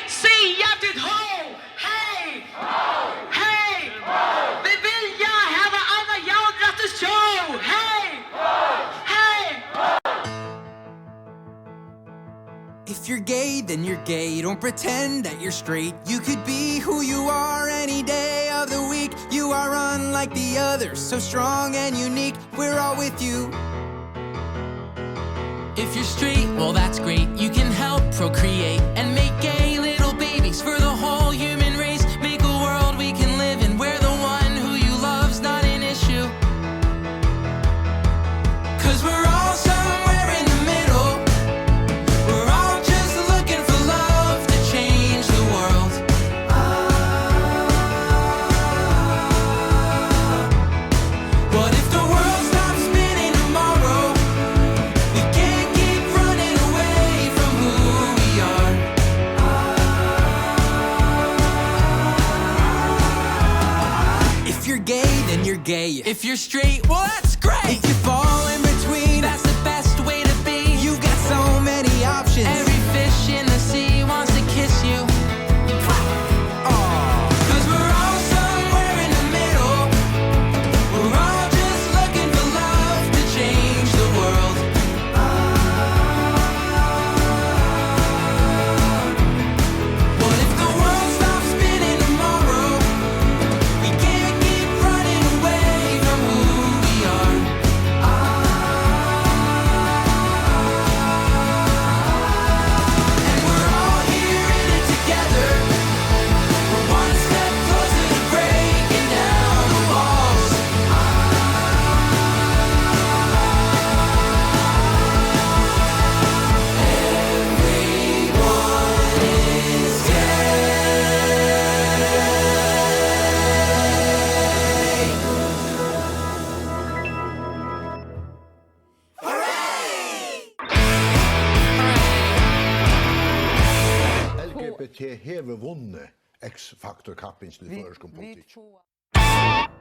säga till ho, hej, hej. Vi vill ja have alla jävla show, hej, hej. If you're gay, then you're gay. Don't pretend that you're straight. You could be who you are any day of the week. You are unlike the others, so strong and unique. We're all with you. If you're straight, well that's great. You can help procreate and make gay little babies for the whole human race. Make a world we can live in where the one who you love's not an issue. 'Cause we're all somewhere in the middle. We're all just looking for love to change the world. What if the world stops spinning tomorrow? We can't keep running away from who we are. If you're gay, then you're gay. If you're straight, well that's great. If you fall in between, that's the best way to be. You've got so many options. Every fish in the sea wants to kiss you. 'Cause we're all somewhere in the middle. We're all just looking for love to change the world. What if the world stops spinning tomorrow? We can't keep running away from who we are. And we're all here in it together. We're one step closer to breaking down the walls. Everyone is LGBT hever vunnet X-Factor-kappingen i føreskompolitikk. Vi